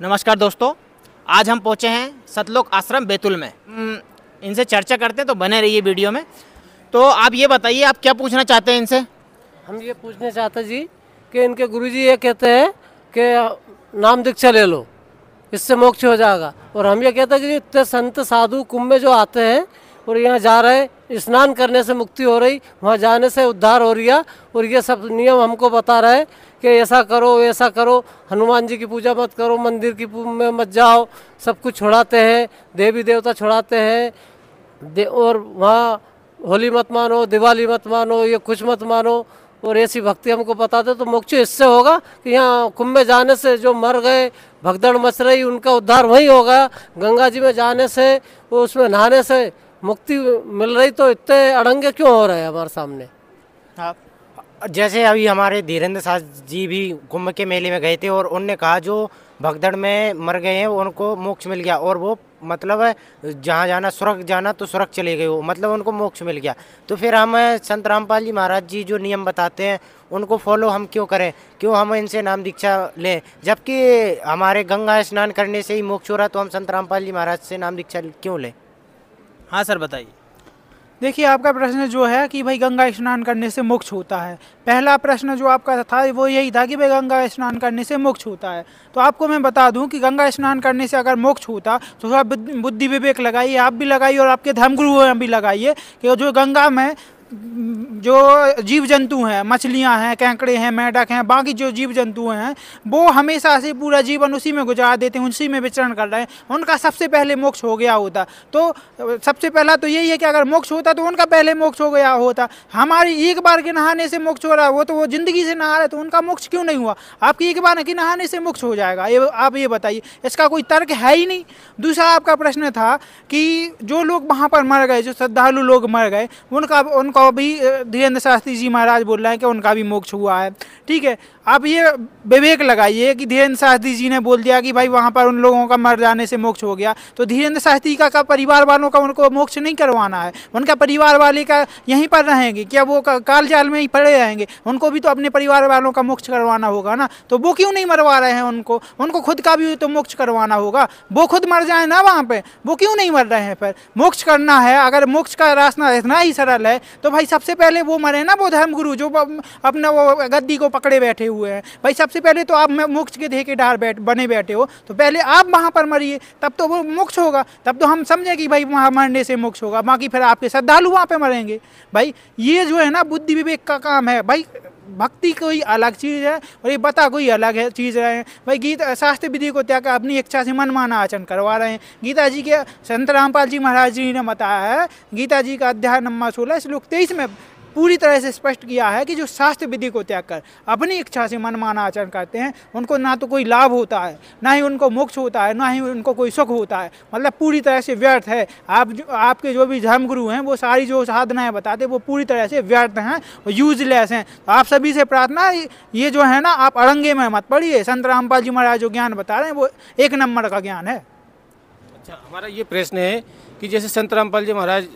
नमस्कार दोस्तों, आज हम पहुंचे हैं सतलोक आश्रम बैतूल में। इनसे चर्चा करते हैं, तो बने रहिए वीडियो में। तो आप ये बताइए, आप क्या पूछना चाहते हैं इनसे? हम ये पूछना चाहते जी कि इनके गुरुजी ये कहते हैं कि नाम दीक्षा ले लो, इससे मोक्ष हो जाएगा। और हम ये कहते हैं कि इतने संत साधु कुंभ में जो आते हैं और यहाँ जा रहे हैं, स्नान करने से मुक्ति हो रही, वहाँ जाने से उद्धार हो रही है। और ये सब नियम हमको बता रहे हैं कि ऐसा करो वैसा करो, हनुमान जी की पूजा मत करो, मंदिर की में मत जाओ, सब कुछ छुड़ाते हैं, देवी देवता छुड़ाते हैं। और वहाँ होली मत मानो, दिवाली मत मानो, ये कुछ मत मानो। और ऐसी भक्ति हमको बताते तो मोक्ष इससे होगा कि यहाँ कुंभ में जाने से जो मर गए, भगदड़ मच रही, उनका उद्धार वहीं होगा। गंगा जी में जाने से, वो उसमें नहाने से मुक्ति मिल रही, तो इतने अड़ंगे क्यों हो रहे हैं हमारे सामने? आप जैसे अभी हमारे धीरेन्द्र साहब जी भी कुंभ के मेले में गए थे और उनने कहा जो भगदड़ में मर गए हैं उनको मोक्ष मिल गया, और वो मतलब जहाँ जाना स्वर्ग जाना तो स्वर्ग चले गए, वो मतलब उनको मोक्ष मिल गया। तो फिर हम संत रामपाल जी महाराज जी जो नियम बताते हैं उनको फॉलो हम क्यों करें, क्यों हम इनसे नाम दीक्षा लें, जबकि हमारे गंगा स्नान करने से ही मोक्ष हो रहा, तो हम संत रामपाल जी महाराज से नाम दीक्षा क्यों लें? हाँ सर, बताइए। देखिए, आपका प्रश्न जो है कि भाई गंगा स्नान करने से मोक्ष होता है, पहला प्रश्न जो आपका था वो यही था कि भाई गंगा स्नान करने से मोक्ष होता है। तो आपको मैं बता दूं कि गंगा स्नान करने से अगर मोक्ष होता तो थोड़ा बुद्धि विवेक लगाइए, आप भी लगाइए और आपके धर्मगुरु भी लगाइए कि जो गंगा में जो जीव जंतु हैं, मछलियां हैं, केंकड़े हैं, मेंढक हैं, बाकी जो जीव जंतु हैं, वो हमेशा से पूरा जीवन उसी में गुजार देते हैं, उसी में विचरण कर रहे हैं, उनका सबसे पहले मोक्ष हो गया होता। तो सबसे पहला तो यही है कि अगर मोक्ष होता तो उनका पहले मोक्ष हो गया होता। हमारी एक बार के नहाने से मोक्ष हो रहा है, वो जिंदगी से नहा रहे, तो उनका मोक्ष क्यों नहीं हुआ? आपकी एक बार के नहाने से मोक्ष हो जाएगा, ये आप ये बताइए, इसका कोई तर्क है ही नहीं। दूसरा आपका प्रश्न था कि जो लोग वहाँ पर मर गए, जो श्रद्धालु लोग मर गए, उनको भी धीरेन्द्र शास्त्री जी महाराज बोल रहे हैं कि उनका भी मोक्ष हुआ है। ठीक है, आप ये विवेक लगाइए कि धीरेन्द्र शास्त्री जी ने बोल दिया कि भाई वहाँ पर उन लोगों का मर जाने से मोक्ष हो गया, तो धीरेन्द्र शास्त्री का परिवार वालों का उनको मोक्ष नहीं करवाना है? उनका परिवार वाले का यहीं पर रहेंगे क्या? वो काल जाल में ही पड़े रहेंगे? उनको भी तो अपने परिवार वालों का मोक्ष करवाना होगा ना। तो वो क्यों नहीं मरवा रहे हैं उनको खुद का भी तो मोक्ष करवाना होगा। वो खुद मर जाए ना वहाँ पे, वो क्यों नहीं मर रहे हैं? फिर मोक्ष करना है, अगर मोक्ष का रास्ता इतना ही सरल है तो भाई सबसे पहले वो मरे ना, वो धर्मगुरु जो अपना वो गद्दी को पकड़े बैठे हुए हैं। भाई सबसे पहले तो आप मोक्ष के देह के डार बने बैठे हो, तो पहले आप वहाँ पर मरिए, तब तो वो मोक्ष होगा, तब तो हम समझे कि भाई वहाँ मरने से मोक्ष होगा। बाकी फिर आपके श्रद्धालु वहाँ पे मरेंगे। भाई ये जो है ना बुद्धि विवेक का काम है। भाई भक्ति कोई अलग चीज़ है और ये बता कोई अलग है चीज़ है। भाई गीता शास्त्र विधि को त्याग कर अपनी इच्छा से मनमाना आचरण करवा रहे हैं। गीता जी के संत रामपाल जी महाराज जी ने बताया है, गीता जी का अध्याय नंबर 16 श्लोक 23 में पूरी तरह से स्पष्ट किया है कि जो शास्त्र विधि को त्याग कर अपनी इच्छा से मनमाना आचरण करते हैं, उनको ना तो कोई लाभ होता है, ना ही उनको मोक्ष होता है, ना ही उनको कोई सुख होता है। मतलब पूरी तरह से व्यर्थ है। आपके जो भी धर्मगुरु हैं वो सारी जो साधनाएं बताते हैं वो पूरी तरह से व्यर्थ हैं और यूजलेस हैं। तो आप सभी से प्रार्थना, ये जो है ना, आप अड़ंगे में मत पड़िए। संत रामपाल जी महाराज जो ज्ञान बता रहे हैं वो एक नंबर का ज्ञान है। अच्छा, हमारा ये प्रश्न है कि जैसे संत रामपाल जी महाराज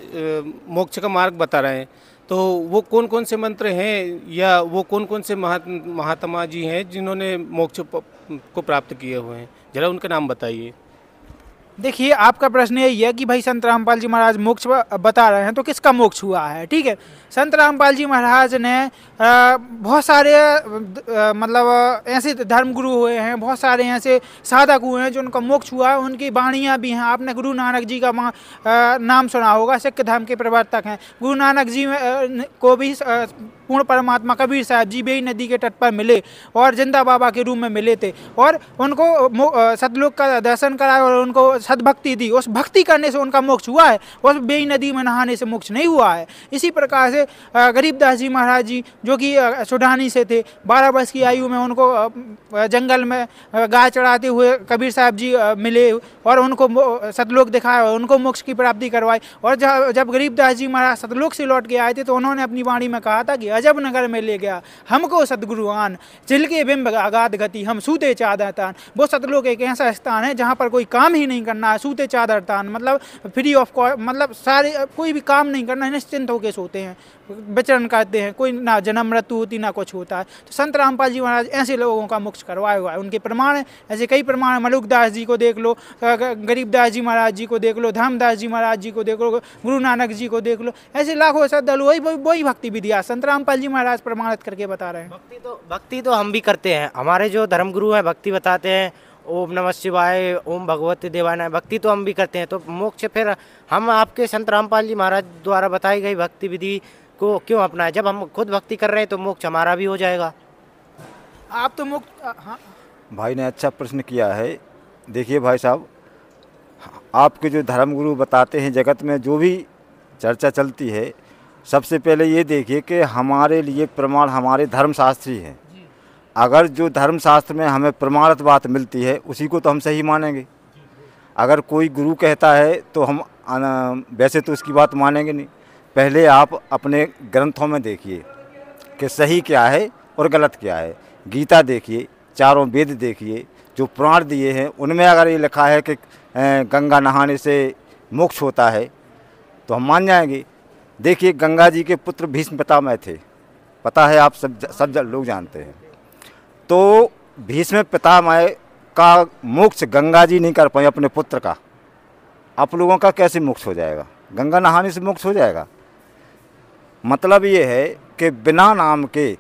मोक्ष का मार्ग बता रहे हैं, तो वो कौन कौन से मंत्र हैं या वो कौन कौन से महात्मा जी हैं जिन्होंने मोक्ष को प्राप्त किए हुए हैं? जरा उनका नाम बताइए। देखिए, आपका प्रश्न यही है कि भाई संत रामपाल जी महाराज मोक्ष बता रहे हैं तो किसका मोक्ष हुआ है? ठीक है, संत रामपाल जी महाराज ने बहुत सारे मतलब ऐसे धर्मगुरु हुए हैं, बहुत सारे ऐसे साधक हुए हैं जो उनका मोक्ष हुआ है। उनकी वाणियाँ भी हैं। आपने गुरु नानक जी का नाम सुना होगा, सिख धर्म के प्रवर्तक हैं। गुरु नानक जी को भी पूर्ण परमात्मा कबीर साहब जी बेई नदी के तट पर मिले और जिंदा बाबा के रूप में मिले थे और उनको सतलोक का दर्शन कराया और उनको सद्भक्ति दी। उस भक्ति करने से उनका मोक्ष हुआ है, उस बेई नदी में नहाने से मोक्ष नहीं हुआ है। इसी प्रकार से गरीबदास जी महाराज जी जो कि सुडानी से थे, 12 वर्ष की आयु में उनको जंगल में गाय चढ़ाते हुए कबीर साहब जी मिले और उनको सतलोक दिखाया और उनको मोक्ष की प्राप्ति करवाई। और जब गरीबदास जी महाराज सतलोक से लौट के आए थे तो उन्होंने अपनी वाणी में कहा था कि अजब नगर में ले गया हमको सतगुरु आन, चिल के बिंब अगाध गति हम सूते चादर तान। वो सतलोक एक ऐसा स्थान है जहाँ पर कोई काम ही नहीं करना करना है, सूते चादर तान, मतलब फ्री ऑफ कॉस्ट, मतलब सारे कोई भी काम नहीं करना है, निश्चिंत होकर सोते हैं, विचरण करते हैं, कोई ना जन्म मृत्यु होती ना कुछ होता है। तो संत रामपाल जी महाराज ऐसे लोगों का मोक्ष करवाया हुआ है, उनके प्रमाण है, ऐसे कई प्रमाण है। मलुकदास जी को देख लो, गरीबदास जी महाराज जी को देख लो, धर्मदास जी महाराज जी को देख लो, गुरु नानक जी को देख लो, ऐसे लाखों श्रद्धालु वही भक्ति विधिया संत रामपाल जी महाराज प्रमाणित करके बता रहे हैं। भक्ति तो हम भी करते हैं, हमारे जो धर्मगुरु हैं भक्ति बताते हैं, ओम नमः शिवाय, ओम भगवते देवाय नमः, भक्ति तो हम भी करते हैं। तो मोक्ष फिर हम आपके संत रामपाल जी महाराज द्वारा बताई गई भक्ति विधि को क्यों अपनाएं? जब हम खुद भक्ति कर रहे हैं तो मोक्ष हमारा भी हो जाएगा। आप तो मुक्त, हाँ भाई ने अच्छा प्रश्न किया है। देखिए भाई साहब, आपके जो धर्मगुरु बताते हैं, जगत में जो भी चर्चा चलती है, सबसे पहले ये देखिए कि हमारे लिए प्रमाण हमारे धर्मशास्त्र ही हैं। अगर जो धर्मशास्त्र में हमें प्रमाणित बात मिलती है उसी को तो हम सही मानेंगे। अगर कोई गुरु कहता है तो हम वैसे तो उसकी बात मानेंगे नहीं। पहले आप अपने ग्रंथों में देखिए कि सही क्या है और गलत क्या है। गीता देखिए, चारों वेद देखिए, जो पुराण दिए हैं उनमें अगर ये लिखा है कि गंगा नहाने से मोक्ष होता है तो हम मान जाएंगे। देखिए, गंगा जी के पुत्र भीष्म पितामह थे, पता है, आप सब लोग जानते हैं। तो भीष्म पितामह का मोक्ष गंगा जी नहीं कर पाए अपने पुत्र का, आप लोगों का कैसे मोक्ष हो जाएगा? गंगा नहाने से मोक्ष हो जाएगा? मतलब ये है कि बिना नाम के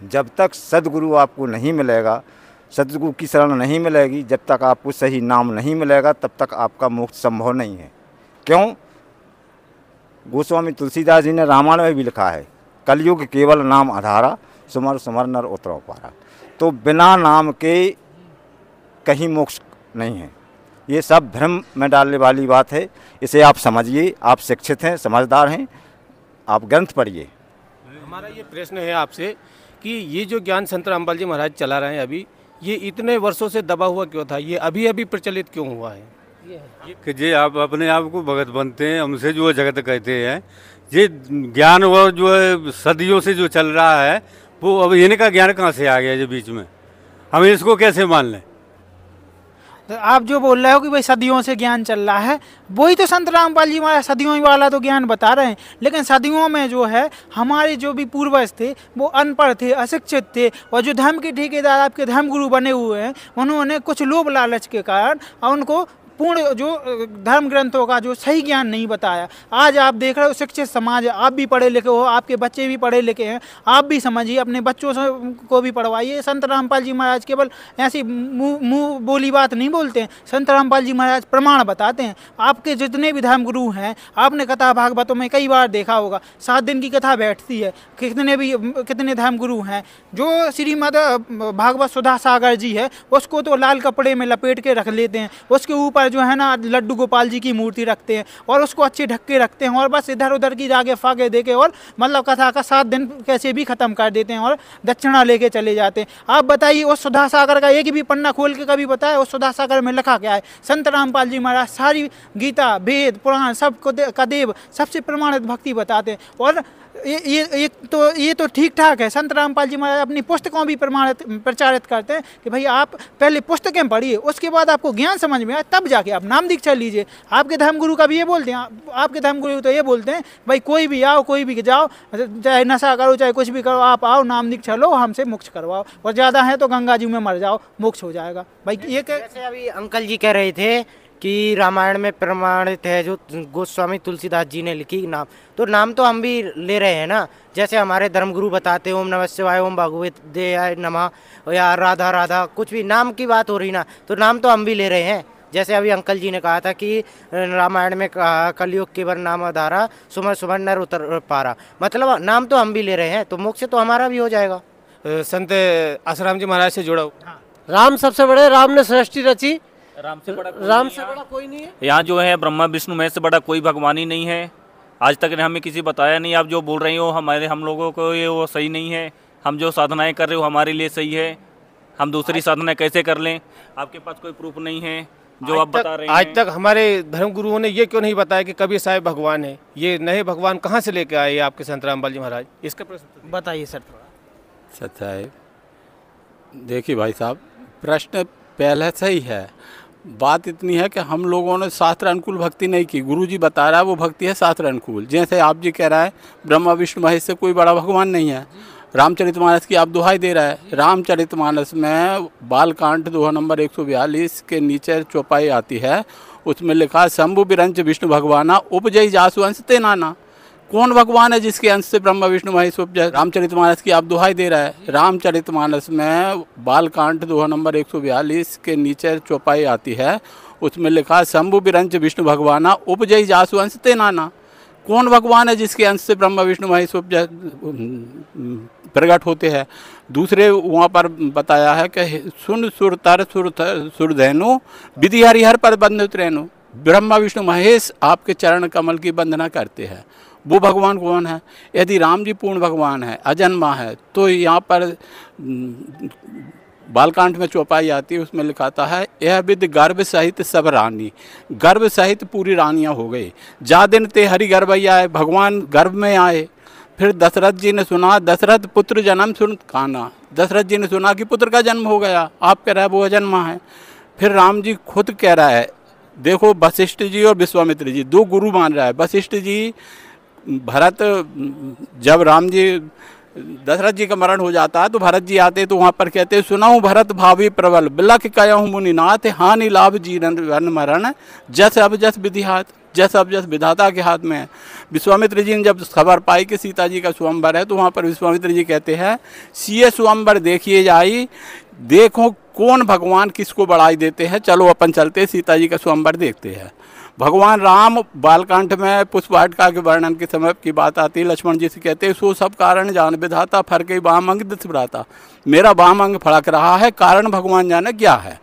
जब तक सद्गुरु आपको नहीं मिलेगा, सद्गुरु की शरण नहीं मिलेगी, जब तक आपको सही नाम नहीं मिलेगा, तब तक आपका मोक्ष संभव नहीं है। क्यों? गोस्वामी तुलसीदास जी ने रामायण में भी लिखा है, कलयुग केवल नाम आधारा, सुमर सुमर नर उतरो पारा। तो बिना नाम के कहीं मोक्ष नहीं है। ये सब भ्रम में डालने वाली बात है, इसे आप समझिए। आप शिक्षित हैं, समझदार हैं, आप ग्रंथ पढ़िए। हमारा ये प्रश्न है आपसे कि ये जो ज्ञान संत रामपाल जी महाराज चला रहे हैं अभी, ये इतने वर्षों से दबा हुआ क्यों था? ये अभी अभी प्रचलित क्यों हुआ है? कि जे आप अपने आप को भगत बनते हैं, हमसे जो जगत कहते हैं, ये ज्ञान और जो है सदियों से जो चल रहा है, वो अब इनका ज्ञान कहाँ से आ गया जो बीच में? हम इसको कैसे मान लें? तो आप जो बोल रहे हो कि भाई सदियों से ज्ञान चल रहा है, वही तो संत रामपाल जी महाराज सदियों ही वाला तो ज्ञान बता रहे हैं। लेकिन सदियों में जो है हमारे जो भी पूर्वज थे वो अनपढ़ थे, अशिक्षित थे, और जो धर्म के ठेकेदार आपके धर्मगुरु बने हुए हैं, उन्होंने कुछ लोभ लालच के कारण उनको पूर्ण जो धर्म ग्रंथों का जो सही ज्ञान नहीं बताया। आज आप देख रहे हो शिक्षित समाज, आप भी पढ़े लिखे हो, आपके बच्चे भी पढ़े लिखे हैं, आप भी समझिए, अपने बच्चों को भी पढ़वाइए। संत रामपाल जी महाराज केवल ऐसी मुँह बोली बात नहीं बोलते हैं, संत रामपाल जी महाराज प्रमाण बताते हैं। आपके जितने भी धर्मगुरु हैं, आपने कथा भागवतों में कई बार देखा होगा, 7 दिन की कथा बैठती है, कितने धर्मगुरु हैं। जो श्रीमद् भागवत सुधा सागर जी है, उसको तो लाल कपड़े में लपेट के रख लेते हैं, उसके ऊपर जो है ना लड्डू गोपाल जी की मूर्ति रखते हैं और उसको अच्छे ढक्के रखते हैं, और बस इधर उधर की जाके फाके देके और मतलब कथा का 7 दिन कैसे भी खत्म कर देते हैं और दक्षिणा लेके चले जाते हैं। आप बताइए, उस सुधा सागर का एक भी पन्ना खोल के कभी बताया उस सुधा सागर में लिखा क्या है? संत रामपाल जी महाराज सारी गीता, वेद, पुराण सब का देव, सबसे प्रमाणित भक्ति बताते हैं। और ये तो ठीक ठाक है, संत रामपाल जी महाराज अपनी पुस्तकों भी प्रचारित करते हैं कि भाई आप पहले पुस्तकें पढ़िए, उसके बाद आपको ज्ञान समझ में आए, तब जाके आप नाम दीक्षा लीजिए। आपके धर्मगुरु का भी ये बोलते हैं, आपके धर्मगुरु तो ये बोलते हैं भाई कोई भी आओ, कोई भी जाओ, चाहे नशा करो चाहे कुछ भी करो, आप आओ, नाम दीक्षा लो, हमसे मोक्ष करवाओ, और ज़्यादा है तो गंगा जी में मर जाओ, मोक्ष हो जाएगा। भाई ये जैसे अभी अंकल जी कह रहे थे कि रामायण में प्रमाणित है जो गोस्वामी तुलसीदास जी ने लिखी नाम, तो नाम तो हम भी ले रहे हैं ना। जैसे हमारे धर्मगुरु बताते ओम नमः शिवाय, ओम भगवते देवाय नमः, या राधा राधा, कुछ भी नाम की बात हो रही ना, तो नाम तो हम भी ले रहे हैं। जैसे अभी अंकल जी ने कहा था कि रामायण में कहा कलयुग केवल नाम आधारा, सुमर सुमर नर उतर पारा, मतलब नाम तो हम भी ले रहे हैं, तो मोक्ष तो हमारा भी हो जाएगा। संत आसाराम जी महाराज से जुड़ा हूँ। राम सबसे बड़े, राम ने सृष्टि रची, राम से बड़ा कोई नहीं है। यहाँ जो है ब्रह्मा विष्णु महेश से बड़ा कोई भगवान ही नहीं है। आज तक ने हमें किसी बताया नहीं। आप जो बोल रहे हो हम लोगों को ये वो सही नहीं है। हम जो साधनाएं कर रहे हो हमारे लिए सही है, हम दूसरी साधनाएं कैसे कर लें? आपके पास कोई प्रूफ नहीं है जो आप बता रहे हैं। आज तक हमारे धर्मगुरुओं ने ये क्यों नहीं बताया कि कबीर साहिब भगवान है? ये नए भगवान कहाँ से लेके आए आपके संत रामपाल जी महाराज? इसका प्रश्न बताइए सर थोड़ा। सच्चा है। देखिए भाई साहब, प्रश्न पहले से ही है, बात इतनी है कि हम लोगों ने शास्त्र अनुकूल भक्ति नहीं की। गुरुजी बता रहा है वो भक्ति है शास्त्र अनुकूल। जैसे आप जी कह रहा है ब्रह्मा विष्णु महेश से कोई बड़ा भगवान नहीं है। रामचरितमानस की आप दुहाई दे रहा है। रामचरितमानस में बालकांड दोहा नंबर 142 के नीचे चौपाई आती है, उसमें लिखा शंभु बिरंच विष्णु भगवाना उपजय जासु अंश ते नाना। कौन भगवान है जिसके अंश से ब्रह्मा विष्णु महेश उपजय? रामचरितमानस की आप दुहाई दे रहा है। रामचरितमानस में बालकांड दोहा नंबर 142 के नीचे चौपाई आती है, उसमें लिखा शंभु बिरंच विष्णु भगवाना उपजय जासु अंश ते नाना। कौन भगवान है जिसके अंश से ब्रह्मा विष्णु महेश उपजय प्रकट होते हैं? दूसरे वहाँ पर बताया है कि सुन सुरतर सुरधेनु विधि हरिहर पर बंधित रेणु। ब्रह्मा विष्णु महेश आपके चरण कमल की वंदना करते हैं। वो भगवान कौन है? यदि राम जी पूर्ण भगवान है, अजन्मा है, तो यहाँ पर बालकांड में चौपाई आती है, उसमें लिखाता है यह विद गर्भ सहित सब रानी। गर्भ सहित पूरी रानियाँ हो गई। जा दिन ते हरि गर्भ आए, भगवान गर्भ में आए। फिर दशरथ जी ने सुना, दशरथ पुत्र जन्म सुन काना। दशरथ जी ने सुना कि पुत्र का जन्म हो गया, आप कह रहे हैं वो अजन्मा है। फिर राम जी खुद कह रहा है, देखो वशिष्ठ जी और विश्वामित्र जी दो गुरु मान रहा है। वशिष्ठ जी भरत, जब राम जी दशरथ जी का मरण हो जाता है तो भरत जी आते तो वहाँ पर कहते हैं सुनाऊँ भरत भावी प्रबल बिलख कयाहूँ मुनिनाथ हानि लाभ जीवन मरण जस अब जस विधि हाथ। जस अब जस विधाता के हाथ में है। विश्वामित्र जी ने जब खबर पाई कि सीता जी का स्वयंवर है तो वहाँ पर विश्वामित्र जी कहते हैं सीए स्वयंवर देखिए जाई, देखो कौन भगवान किसको बढ़ाई देते हैं, चलो अपन चलते सीता जी का स्वयंवर देखते हैं। भगवान राम बालकांड में पुष्पवाटिका के वर्णन के समय की बात आती है, लक्ष्मण जी से कहते हैं सो सब कारण जान विधाता फरके वाम अंग दिसभ्राता। मेरा वाम अंग फड़क रहा है, कारण भगवान जाने क्या है।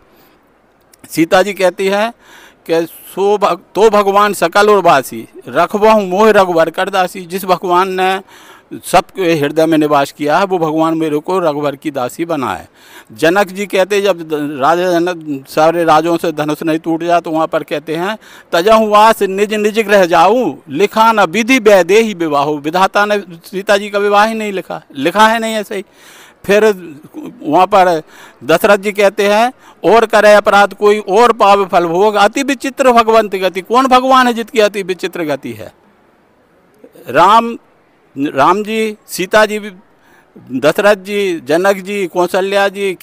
सीता जी कहती है कि तो भगवान सकल और वासी रखवाहूँ मोह रघुवर करदासी। जिस भगवान ने सबके हृदय में निवास किया है वो भगवान मेरे को रघुवर की दासी बना है। जनक जी कहते जब राजा जनक सारे राजों से धनुष नहीं टूट जा तो वहाँ पर कहते हैं तजहु वास निज निज रह जाऊँ लिखा न विधि वैदे ही विवाह। विधाता ने सीता जी का विवाह ही नहीं लिखा है नहीं ऐसे ही। फिर वहाँ पर दशरथ जी कहते हैं और करे अपराध कोई और पाव फल भोग अति विचित्र भगवंत गति। कौन भगवान है जिसकी अति विचित्र गति है? राम जी, सीता जी, दशरथ जी, जनक जी, कौशल्या जी,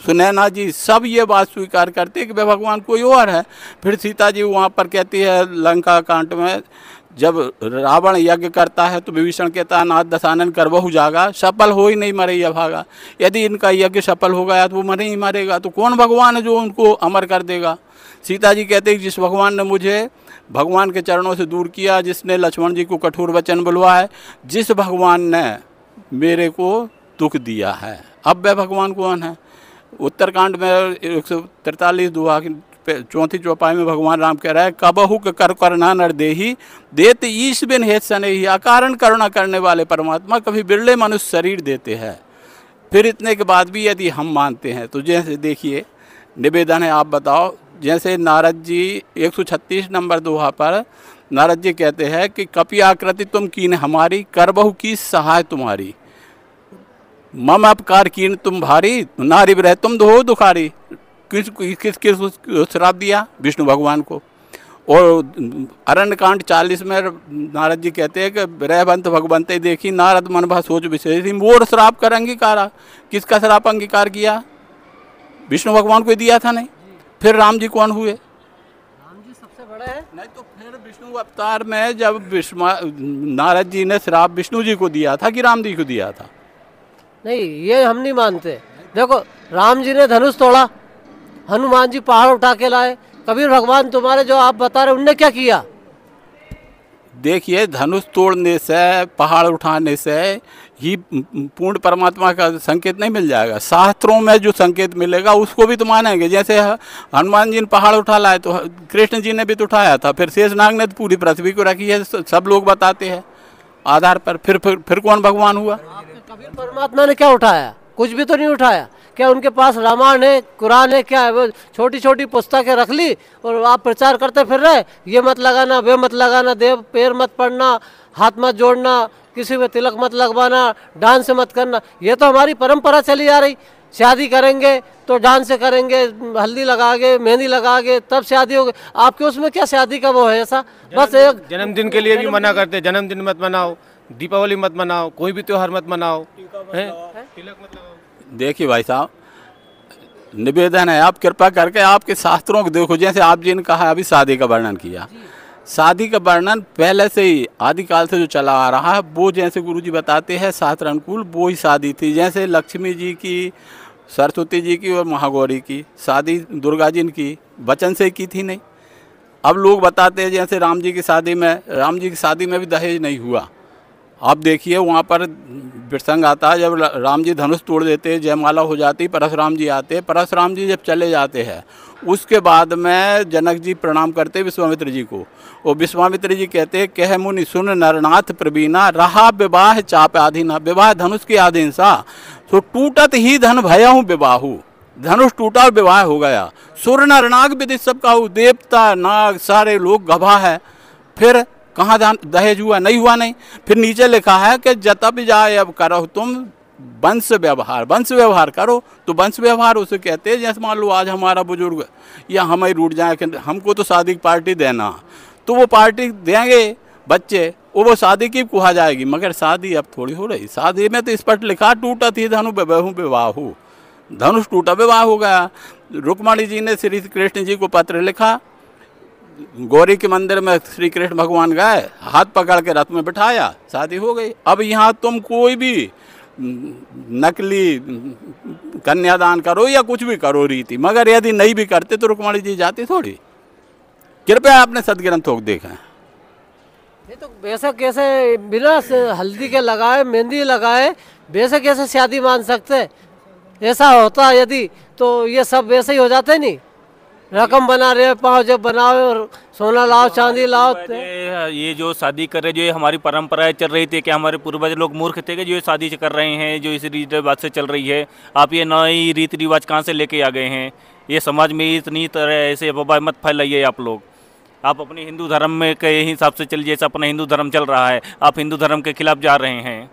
सुनैना जी सब ये बात स्वीकार करते हैं कि वह भगवान कोई और है। फिर सीता जी वहाँ पर कहती है लंका कांड में जब रावण यज्ञ करता है तो विभीषण कहता है नाथ दशानन करबहु जागा, सफल हो ही नहीं मरे या भागा। यदि इनका यज्ञ सफल हो गया तो वो मरे ही मरेगा, तो कौन भगवान है जो उनको अमर कर देगा? सीता जी कहते हैं जिस भगवान ने मुझे भगवान के चरणों से दूर किया, जिसने लक्ष्मण जी को कठोर वचन बुलवाया है, जिस भगवान ने मेरे को दुख दिया है, अब वह भगवान कौन है? उत्तरकांड में 143 दुआ की 4वीं चौपाई में भगवान राम कह रहा है कबहु कर करना नर देही देत ईश बिन हेत सनेही। अकारण करुणा करने वाले परमात्मा कभी बिरले मनुष्य शरीर देते हैं। फिर इतने के बाद भी यदि हम मानते हैं तो जैसे देखिए निवेदन है, आप बताओ। जैसे नारद जी 136 नंबर दोहा पर नारद जी कहते हैं कि कपि आकृति तुम कीन हमारी करबहु की सहाय तुम्हारी मम अपकार कीन तुम भारी नारी रह तुम दो दुखारी। किस किस किस श्राप दिया? विष्णु भगवान को। और अरण्यकांड 40 में नारद जी कहते हैं कि रहबंत भगवंते देखी नारद मन भा सोच विशेष मोर श्राप कर अंगीकारा। किसका श्राप अंगीकार किया? विष्णु भगवान को दिया था नहीं। फिर राम जी कौन हुए? राम जी सबसे बड़े हैं। नहीं तो फिर विष्णु अवतार में जब नारद जी ने श्राप विष्णु जी को दिया था कि राम जी को दिया था? नहीं, ये हम नहीं मानते। देखो राम जी ने धनुष तोड़ा, हनुमान जी पहाड़ उठा के लाए, कबीर भगवान तुम्हारे जो आप बता रहे उनने क्या किया? देखिए धनुष तोड़ने से पहाड़ उठाने से ही पूर्ण परमात्मा का संकेत नहीं मिल जाएगा। शास्त्रों में जो संकेत मिलेगा उसको भी तो मानेंगे। जैसे हनुमान जी ने पहाड़ उठा लाए तो कृष्ण जी ने भी तो उठाया था, फिर शेषनाग ने तो पूरी पृथ्वी को रखी है, सब लोग बताते हैं आधार पर। फिर कौन भगवान हुआ? कबीर परमात्मा ने क्या उठाया? कुछ भी तो नहीं उठाया। क्या उनके पास रामायण है, कुरान है? क्या है? वो छोटी छोटी पुस्तकें रख ली और आप प्रचार करते फिर रहे, ये मत लगाना, वे मत लगाना, देव पैर मत पड़ना, हाथ मत जोड़ना, किसी में तिलक मत लगवाना, डांस मत करना। ये तो हमारी परंपरा चली आ रही। शादी करेंगे तो डांस से करेंगे, हल्दी लगा के मेहंदी लगा के तब शादी होगी। आपके उसमें क्या शादी का वो है ऐसा? बस एक जन्मदिन के लिए भी मना करते हैं, जन्मदिन मत मनाओ, दीपावली मत मनाओ, कोई भी त्योहार मत मनाओ, तिलक मत लगाओ। देखिए भाई साहब, निवेदन है आप कृपा करके आपके शास्त्रों को देखो। जैसे आप जी ने कहा अभी शादी का वर्णन किया, शादी का वर्णन पहले से ही आदिकाल से जो चला आ रहा है वो जैसे गुरुजी बताते हैं शास्त्र अनुकूल वो ही शादी थी। जैसे लक्ष्मी जी की, सरस्वती जी की और महागौरी की शादी दुर्गा जी की वचन से की थी नहीं। अब लोग बताते हैं जैसे राम जी की शादी में भी दहेज नहीं हुआ। आप देखिए वहाँ पर प्रसंग आता है जब राम जी धनुष तोड़ देते, जयमाला हो जाती, परशुराम जी आते, परशुराम जी जब चले जाते हैं उसके बाद में जनक जी प्रणाम करते विश्वामित्र जी को, और विश्वामित्र जी कहते कह मुनि सुन नरनाथ प्रवीणा रहा विवाह चाप आधीना। विवाह धनुष के आधीन सा, तो टूटत ही धन भयाहू विवाहू, धनुष टूटा और विवाह हो गया। सुर नर नाग विदित सब कहू, देवता नाग सारे लोग गवाह है। फिर कहाँ दहेज हुआ? नहीं हुआ नहीं। फिर नीचे लिखा है कि जतब जाए अब करो तुम वंश व्यवहार करो। तो वंश व्यवहार उसे कहते हैं जैसे मान लो आज हमारा बुजुर्ग या हम ही रूठ जाए कि हमको तो शादी की पार्टी देना, तो वो पार्टी देंगे बच्चे, वो शादी की कहा जाएगी। मगर शादी अब थोड़ी हो रही, शादी में तो स्पष्ट लिखा टूटा थी धनु विवाहू, धनुष टूटा विवाह हो गया। रुक्मणी जी ने श्री कृष्ण जी को पत्र लिखा, गौरी के मंदिर में श्री कृष्ण भगवान गए, हाथ पकड़ के रथ में बिठाया, शादी हो गई। अब यहाँ तुम कोई भी नकली कन्यादान करो या कुछ भी करो रीति, मगर यदि नहीं भी करते तो रुक्मणी जी जाती थोड़ी। कृपया आपने सदग्रंथों को देखा। ये तो वैसे कैसे बिना हल्दी के लगाए मेहंदी लगाए वैसे कैसे शादी मान सकते? ऐसा होता यदि तो ये सब वैसे ही हो जाते नहीं। रकम बना रहे पाँव जब बनाओ और सोना लाओ चांदी लाओ। ये जो शादी कर रहे, जो ये हमारी परंपराएं चल रही थी कि हमारे पूर्वज लोग मूर्ख थे कि जो ये शादी कर रहे हैं, जो इस रीति रिवाज से चल रही है। आप ये नई रीति रिवाज कहाँ से लेके आ गए हैं? ये समाज में इतनी तरह ऐसे अफवाह मत फैलाइए आप लोग। आप अपने हिंदू धर्म में के हिसाब से चलिए, जैसा अपना हिंदू धर्म चल रहा है, आप हिंदू धर्म के खिलाफ जा रहे हैं।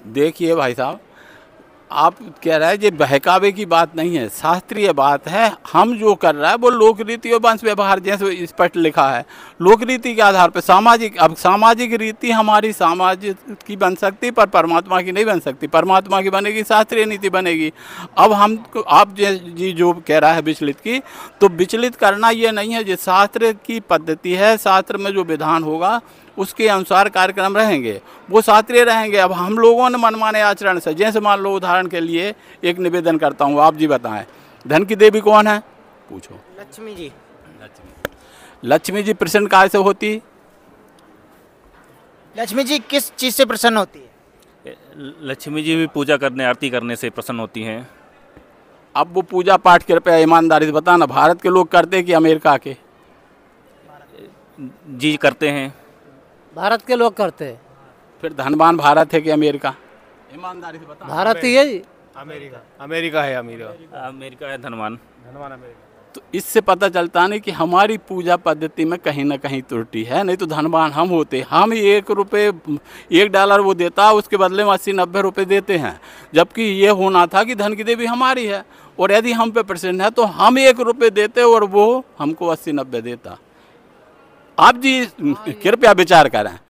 देखिए भाई साहब, आप कह रहे हैं ये बहकावे की बात नहीं है, शास्त्रीय बात है। हम जो कर रहा है वो लोक रीति और वंश व्यवहार जैसे स्पष्ट लिखा है, लोक रीति के आधार पर सामाजिक। अब सामाजिक रीति हमारी समाज की बन सकती पर परमात्मा की नहीं बन सकती। परमात्मा की बनेगी शास्त्रीय नीति बनेगी। अब हम आप जी जो कह रहा है विचलित की, तो विचलित करना ये नहीं है, ये शास्त्र की पद्धति है। शास्त्र में जो विधान होगा उसके अनुसार कार्यक्रम रहेंगे, वो शास्त्रीय रहेंगे। अब हम लोगों ने मनमाने आचरण से, जैसे मान लो उदाहरण के लिए एक निवेदन करता हूँ, आप जी बताएं धन की देवी कौन है? पूछो। लक्ष्मी जी। लक्ष्मी जी प्रसन्न काय से होती? लक्ष्मी जी किस चीज़ से प्रसन्न होती है? लक्ष्मी जी भी पूजा करने, आरती करने से प्रसन्न होती हैं। अब वो पूजा पाठ कृपया ईमानदारी से बताना, भारत के लोग करते हैं कि अमेरिका के? जी करते हैं, भारत के लोग करते हैं। फिर धनवान भारत है कि अमेरिका? ईमानदारी से बताना। भारत ही है जी। अमेरिका है, अमेरिका है धनवान। अमेरिका। तो इससे पता चलता नहीं कि हमारी पूजा पद्धति में कहीं ना कहीं त्रुटि है। नहीं तो धनवान हम होते, हम $1 वो देता, उसके बदले में 80-90 रुपये देते हैं। जबकि ये होना था कि धन की देवी हमारी है, और यदि हम पे प्रसन्न है तो हम $1 देते और वो हमको 80-90 देता। आप जी कृपया विचार करें।